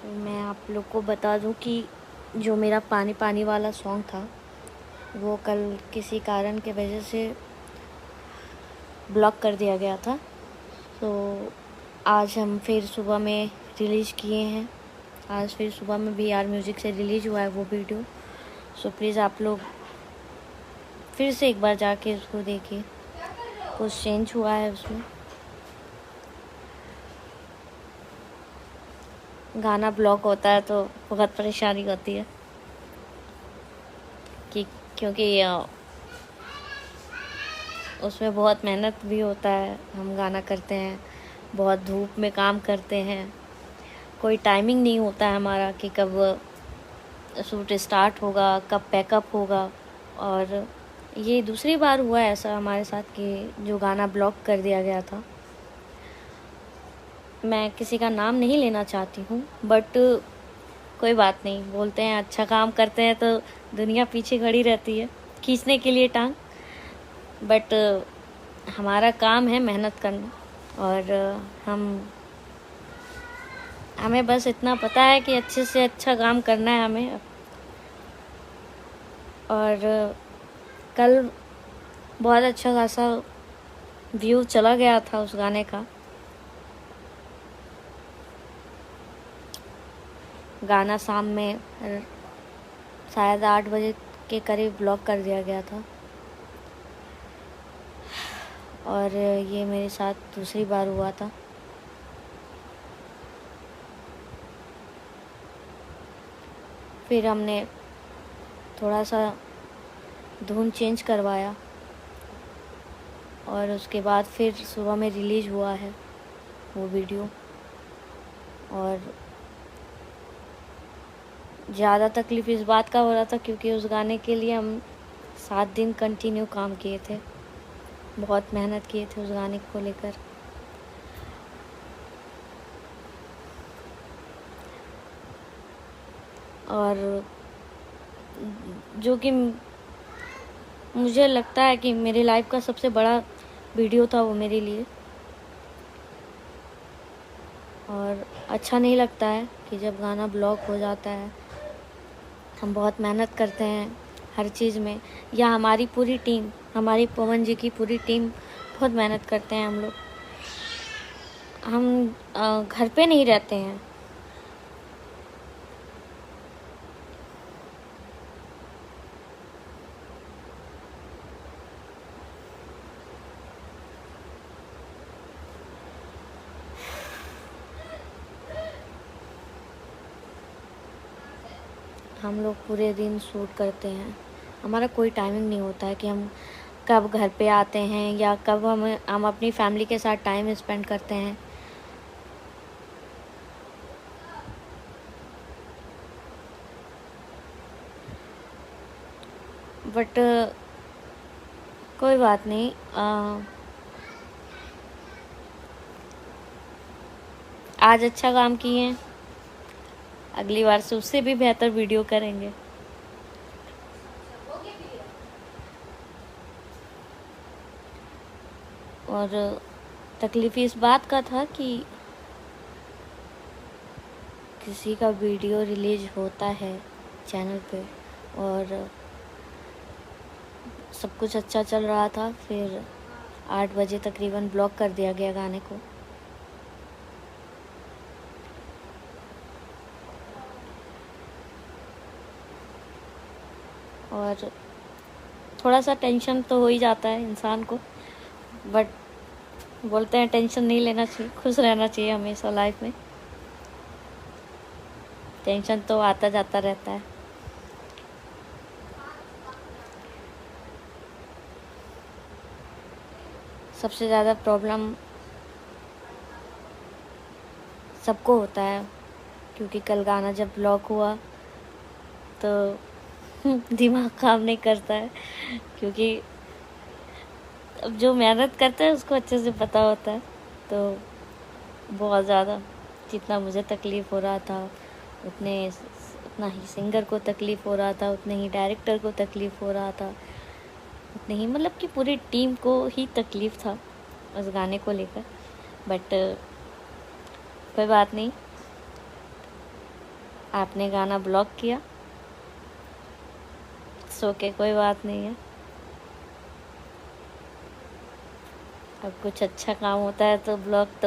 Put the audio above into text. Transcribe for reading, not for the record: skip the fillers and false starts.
मैं आप लोग को बता दूं कि जो मेरा पानी पानी वाला सॉन्ग था वो कल किसी कारण के वजह से ब्लॉक कर दिया गया था। तो आज हम फिर सुबह में रिलीज़ किए हैं। आज फिर सुबह में VR म्यूज़िक से रिलीज़ हुआ है वो वीडियो। सो प्लीज़ आप लोग फिर से एक बार जाके उसको देखिए, कुछ चेंज हुआ है उसमें। गाना ब्लॉक होता है तो बहुत परेशानी होती है कि क्योंकि उसमें बहुत मेहनत भी होता है। हम गाना करते हैं, बहुत धूप में काम करते हैं, कोई टाइमिंग नहीं होता है हमारा कि कब शूट स्टार्ट होगा, कब पैकअप होगा। और ये दूसरी बार हुआ है ऐसा हमारे साथ कि जो गाना ब्लॉक कर दिया गया था। मैं किसी का नाम नहीं लेना चाहती हूँ, बट कोई बात नहीं। बोलते हैं अच्छा काम करते हैं तो दुनिया पीछे खड़ी रहती है खींचने के लिए टांग। बट हमारा काम है मेहनत करना, और हमें बस इतना पता है कि अच्छे से अच्छा काम करना है हमें। और कल बहुत अच्छा खासा व्यू चला गया था उस गाने का। गाना शाम में शायद 8 बजे के करीब ब्लॉक कर दिया गया था, और ये मेरे साथ दूसरी बार हुआ था। फिर हमने थोड़ा सा धुन चेंज करवाया और उसके बाद फिर सुबह में रिलीज़ हुआ है वो वीडियो। और ज़्यादा तकलीफ़ इस बात का हो रहा था क्योंकि उस गाने के लिए हम 7 दिन कंटिन्यू काम किए थे, बहुत मेहनत किए थे उस गाने को लेकर। और जो कि मुझे लगता है कि मेरी लाइफ का सबसे बड़ा वीडियो था वो मेरे लिए। और अच्छा नहीं लगता है कि जब गाना ब्लॉक हो जाता है। हम बहुत मेहनत करते हैं हर चीज़ में, या हमारी पूरी टीम, हमारी पवन जी की पूरी टीम बहुत मेहनत करते हैं हम लोग। हम घर पे नहीं रहते हैं। हम लोग पूरे दिन शूट करते हैं। हमारा कोई टाइमिंग नहीं होता है कि हम कब घर पे आते हैं या कब हम अपनी फैमिली के साथ टाइम स्पेंड करते हैं। बट कोई बात नहीं। आज अच्छा काम किए हैं, अगली बार से उससे भी बेहतर वीडियो करेंगे। और तकलीफ़ इस बात का था कि किसी का वीडियो रिलीज होता है चैनल पे और सब कुछ अच्छा चल रहा था, फिर 8 बजे तकरीबन ब्लॉक कर दिया गया गाने को। और थोड़ा सा टेंशन तो हो ही जाता है इंसान को, बट बोलते हैं टेंशन नहीं लेना चाहिए, खुश रहना चाहिए हमेशा लाइफ में। टेंशन तो आता जाता रहता है। सबसे ज़्यादा प्रॉब्लम सबको होता है, क्योंकि कल गाना जब ब्लॉक हुआ तो दिमाग काम नहीं करता है, क्योंकि अब जो मेहनत करता है उसको अच्छे से पता होता है। तो बहुत ज़्यादा, जितना मुझे तकलीफ़ हो रहा था उतना ही सिंगर को तकलीफ़ हो रहा था, उतने ही डायरेक्टर को तकलीफ़ हो रहा था, उतने ही मतलब कि पूरी टीम को ही तकलीफ़ था उस गाने को लेकर। बट कोई बात नहीं, आपने गाना ब्लॉक किया, सो के कोई बात नहीं है। अब कुछ अच्छा काम होता है तो ब्लॉक तो